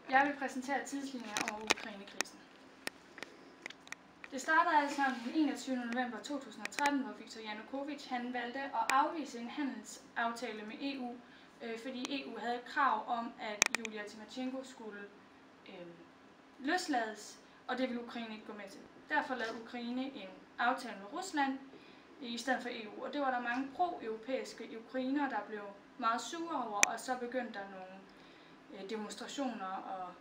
Jeg vil præsentere tidslinjer over Ukrainekrisen. Det startede altså den 21. november 2013, hvor Viktor Janukovitj valgte at afvise en handelsaftale med EU, fordi EU havde et krav om, at Julia Tymosjenko skulle løslades, og det ville Ukraine ikke gå med til. Derfor lavede Ukraine en aftale med Rusland i stedet for EU, og det var der mange pro-europæiske ukrainere, der blev meget sure over, og så begyndte der nogle demonstrationer, og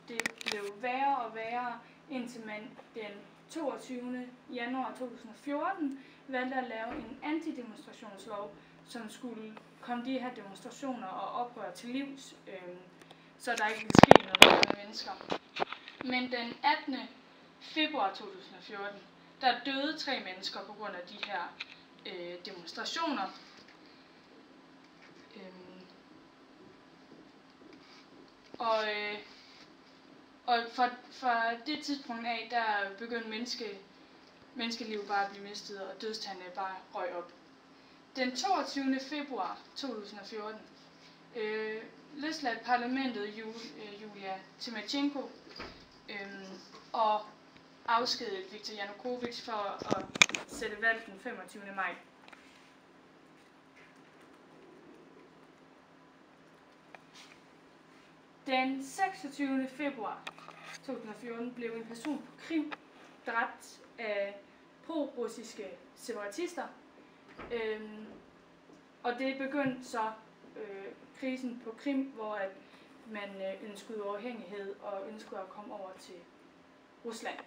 det blev værre og værre, indtil man den 22. januar 2014 valgte at lave en antidemonstrationslov, som skulle komme de her demonstrationer og oprør til livs, så der ikke ville ske noget med mennesker. Men den 18. februar 2014, der døde 3 mennesker på grund af de her demonstrationer. Og fra det tidspunkt af, der begyndte menneskeliv bare at blive mistet, og dødstallene bare røg op. Den 22. februar 2014 løsladte parlamentet Julia Tymosjenko og afskedede Viktor Janukovitj for at sætte valg den 25. maj. Den 26. februar 2014 blev en person på Krim dræbt af pro-russiske separatister, og det begyndte så krisen på Krim, hvor at man ønskede uafhængighed og ønskede at komme over til Rusland.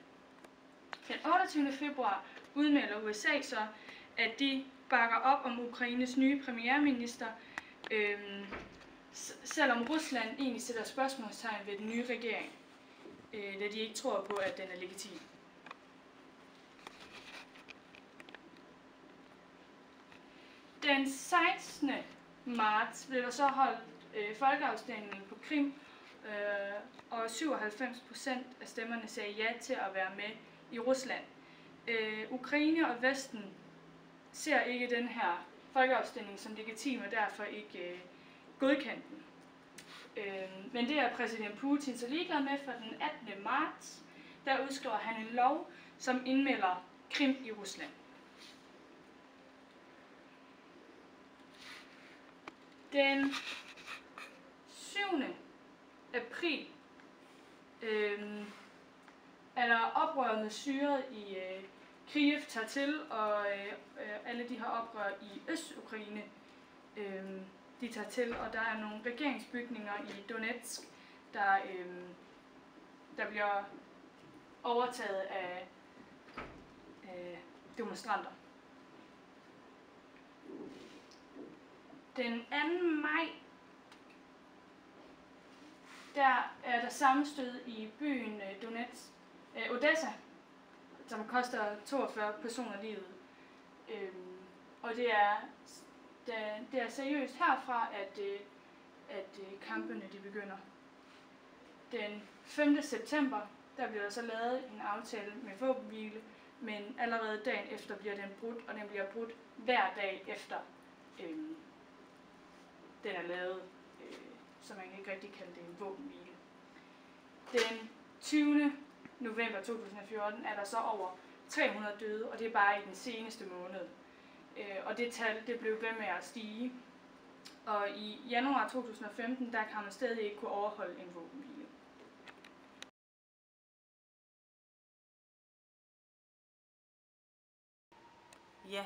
Den 28. februar udmelder USA så, at de bakker op om Ukraines nye premierminister, selvom Rusland egentlig sætter spørgsmålstegn ved den nye regering, da de ikke tror på, at den er legitim. Den 16. marts blev der så holdt folkeafstemning på Krim, og 97% af stemmerne sagde ja til at være med i Rusland. Ukraine og Vesten ser ikke den her folkeafstemning som legitim, og derfor ikke godkendt den. Men det er præsident Putin så ligeglad med, for den 18. marts, der udskriver han en lov, som indmelder Krim i Rusland. Den 7. april er der oprørende syret i Kyiv tager til, og alle de her oprør i Øst-Ukraine, de tager til, og der er nogle regeringsbygninger i Donetsk, der bliver overtaget af demonstranter. Den 2. maj, der er der sammenstød i byen Odessa, som koster 42 personer livet. Og det er seriøst herfra, at kampene de begynder. Den 5. september, der bliver der så lavet en aftale med våbenhvile, men allerede dagen efter bliver den brudt, og den bliver brudt hver dag efter den er lavet, så man kan ikke rigtig kalde det en våbenhvile. Den 20. november 2014 er der så over 300 døde, og det er bare i den seneste måned. Og det tal det blev ved med at stige. Og i januar 2015, der kan man stadig ikke kunne overholde en våbenhvile. Ja,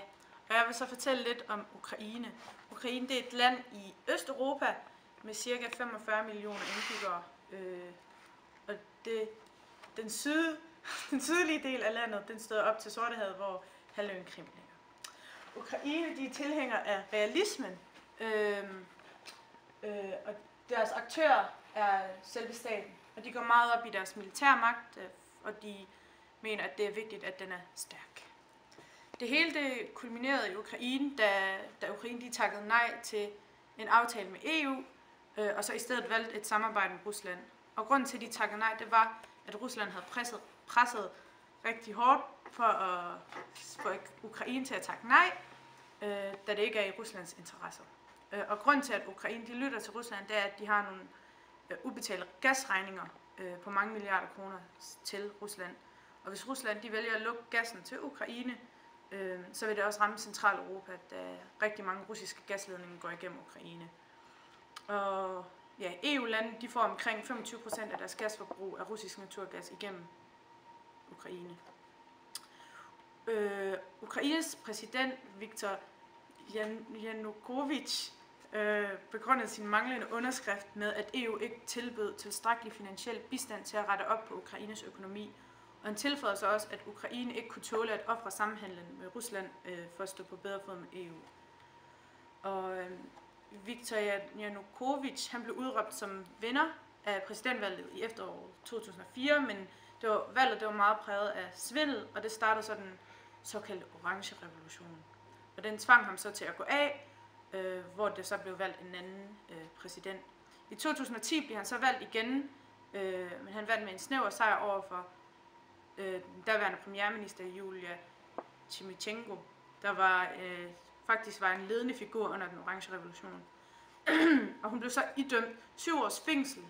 og jeg vil så fortælle lidt om Ukraine. Ukraine det er et land i Østeuropa med ca. 45 millioner indbyggere. Og den sydlige del af landet, den stod op til Sortehavet, hvor halvøen Krim ligger. Ukraine de er tilhængere af realismen, og deres aktører er selve staten. Og de går meget op i deres militærmagt, og de mener, at det er vigtigt, at den er stærk. Det hele det kulminerede i Ukraine, da Ukraine de takkede nej til en aftale med EU, og så i stedet valgte et samarbejde med Rusland. Og grunden til, at de takkede nej, det var, at Rusland havde presset rigtig hårdt for at få Ukraine til at takke nej, da det ikke er i Ruslands interesser. Og grunden til, at Ukraine de lytter til Rusland, det er, at de har nogle ubetalte gasregninger på mange milliarder kroner til Rusland. Og hvis Rusland de vælger at lukke gassen til Ukraine, så vil det også ramme Centraleuropa, da rigtig mange russiske gasledninger går igennem Ukraine. Og ja, EU-lande de får omkring 25% af deres gasforbrug af russisk naturgas igennem Ukraine. Ukraines præsident Viktor Yanukovych begrundede sin manglende underskrift med, at EU ikke tilbød tilstrækkelig finansiel bistand til at rette op på Ukraines økonomi. Og han tilføjede så også, at Ukraine ikke kunne tåle at ofre samhandlen med Rusland for at stå på bedre fod med EU. Og Viktor Yanukovych han blev udråbt som vinder af præsidentvalget i efteråret 2004, men valget var meget præget af svindel, og det startede så den såkaldte orange revolution. Og den tvang ham så til at gå af, hvor det så blev valgt en anden præsident. I 2010 blev han så valgt igen, men han vandt med en snæver sejr over for den daværende premierminister Julia Tymosjenko, der faktisk var en ledende figur under den orange revolution. Og hun blev så idømt 7 års fængsel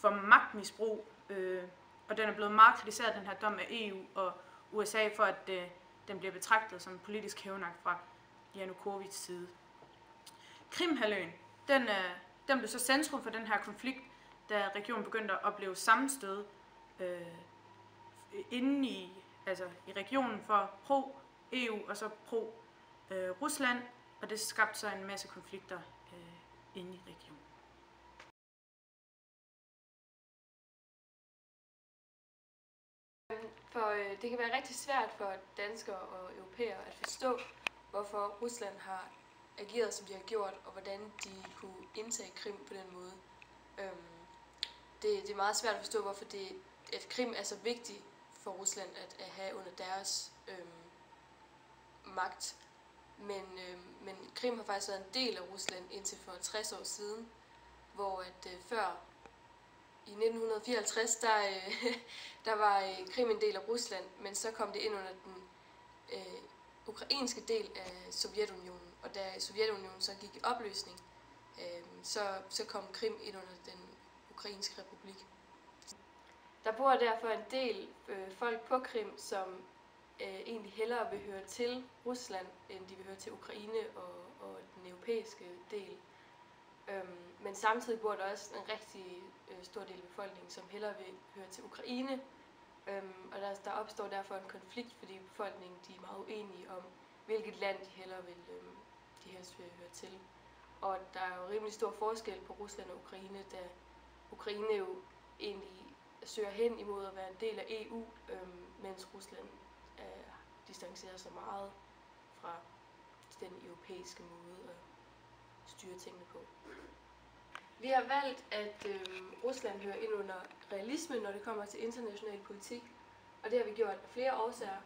for magtmisbrug, og den er blevet meget kritiseret, den her dom af EU og USA, for at den bliver betragtet som en politisk hævnagt fra Yanukovychs side. Krimhalvøen, den blev så centrum for den her konflikt, da regionen begyndte at opleve sammenstød inde i regionen for pro-EU og så pro-Rusland, og det skabte så en masse konflikter inde i regionen. For det kan være rigtig svært for danskere og europæere at forstå, hvorfor Rusland har ageret, som de har gjort, og hvordan de kunne indtage Krim på den måde. Det er meget svært at forstå, hvorfor at Krim er så vigtig for Rusland at have under deres magt. Men Krim har faktisk været en del af Rusland indtil for 60 år siden, hvor at før i 1954, der var Krim en del af Rusland, men så kom det ind under den ukrainske del af Sovjetunionen. Og da Sovjetunionen så gik i opløsning, så kom Krim ind under den ukrainske republik. Der bor derfor en del folk på Krim, som egentlig hellere vil høre til Rusland, end de vil høre til Ukraine og den europæiske del. Men samtidig bor der også en rigtig stor del af befolkningen, som hellere vil høre til Ukraine. Og der opstår derfor en konflikt, fordi befolkningen de er meget uenige om, hvilket land de helst vil høre til. Og der er jo rimelig stor forskel på Rusland og Ukraine, da Ukraine jo egentlig søger hen imod at være en del af EU, mens Rusland distancerer sig meget fra den europæiske måde at styre tingene på. Vi har valgt, at Rusland hører ind under realisme, når det kommer til international politik, og det har vi gjort af flere årsager.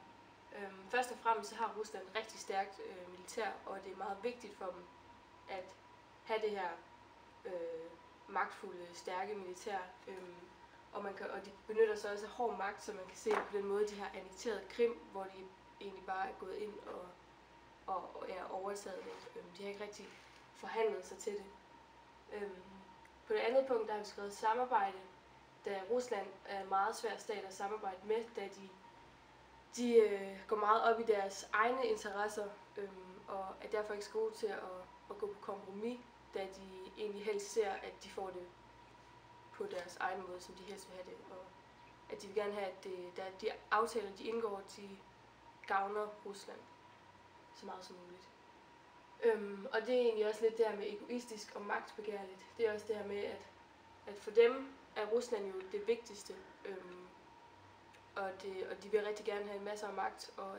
Først og fremmest så har Rusland et rigtig stærkt militær, og det er meget vigtigt for dem at have det her magtfulde, stærke militær. Og de benytter sig også af hård magt, så man kan se på den måde, de har annekteret Krim, hvor de egentlig bare er gået ind og er overtaget det. De har ikke rigtig forhandlet sig til det. På det andet punkt, der har vi skrevet samarbejde, da Rusland er en meget svær stat at samarbejde med, da de går meget op i deres egne interesser, og er derfor ikke så gode til at gå på kompromis, da de egentlig helst ser, at de får det på deres egen måde, som de helst vil have det, og at de vil gerne have, at de aftaler, de indgår, de gavner Rusland så meget som muligt. Og det er egentlig også lidt det her med egoistisk og magtbegærligt. Det er også det her med, at for dem er Rusland jo det vigtigste, og de vil rigtig gerne have en masse af magt, og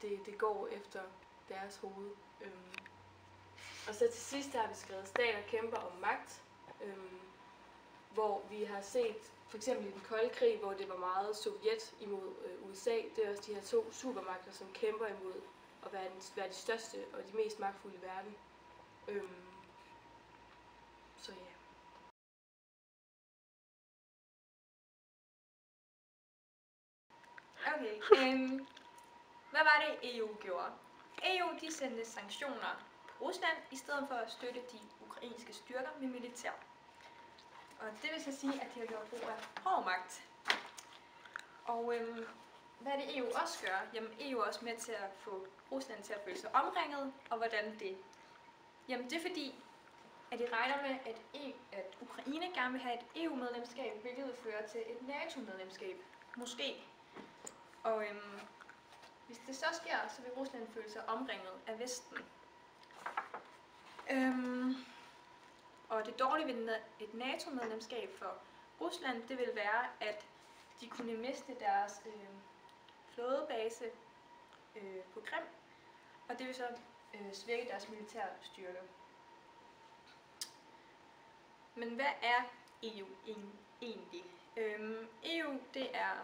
det går efter deres hoved. Og så til sidst har vi skrevet stater kæmper om magt, hvor vi har set, for eksempel i den kolde krig, hvor det var meget Sovjet imod USA, det er også de her 2 supermagter, som kæmper imod at være de største og de mest magtfulde i verden. Så ja. Okay, hvad var det EU gjorde? EU de sendte sanktioner Rusland, i stedet for at støtte de ukrainske styrker med militær. Og det vil så sige, at de har gjort brug af hård magt. Og hvad er det EU også gør? Jamen EU er også med til at få Rusland til at føle sig omringet, og hvordan det? Jamen det er fordi, at de regner med, at Ukraine gerne vil have et EU-medlemskab, hvilket vil føre til et NATO-medlemskab. Måske. Og hvis det så sker, så vil Rusland føle sig omringet af Vesten. Og det dårlige ved et NATO-medlemskab for Rusland, det vil være, at de kunne miste deres flådebase på Krim, og det vil så svække deres militære styrke. Men hvad er EU egentlig? EU det er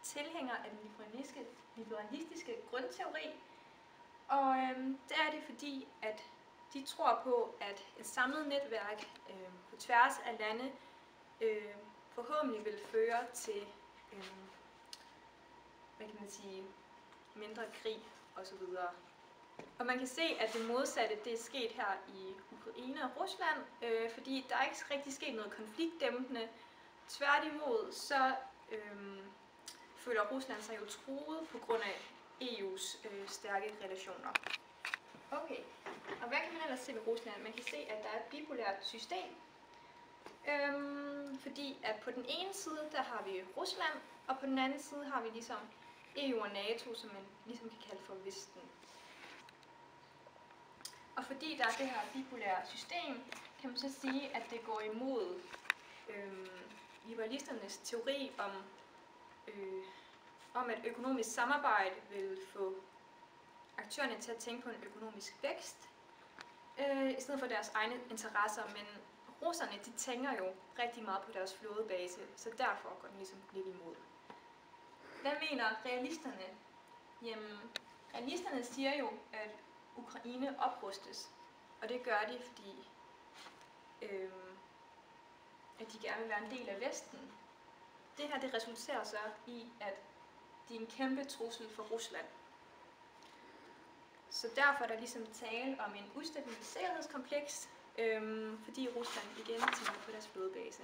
tilhænger af den liberalistiske grundteori, og det er det fordi, at de tror på, at et samlet netværk på tværs af lande forhåbentlig vil føre til hvad kan man sige, mindre krig osv. Og man kan se, at det modsatte det er sket her i Ukraine og Rusland, fordi der er ikke rigtig sket noget konfliktdæmpende. Tværtimod så føler Rusland sig jo truet på grund af EU's stærke relationer. Okay, og hvad kan man ellers se ved Rusland? Man kan se, at der er et bipolært system. Fordi at på den ene side, der har vi Rusland, og på den anden side har vi ligesom EU og NATO, som man ligesom kan kalde for Vesten. Og fordi der er det her bipolære system, kan man så sige, at det går imod liberalisternes teori om at økonomisk samarbejde vil få aktørerne til at tænke på en økonomisk vækst, i stedet for deres egne interesser, men russerne de tænker jo rigtig meget på deres flådebase, så derfor går den ligesom lidt imod. Hvad mener realisterne? Jamen, realisterne siger jo, at Ukraine oprustes, og det gør de, fordi at de gerne vil være en del af Vesten. Det her det resulterer så i, at de er en kæmpe trussel for Rusland. Så derfor er der ligesom tale om en ustabil sikkerhedskompleks, fordi Rusland igen tænker på deres flådebase.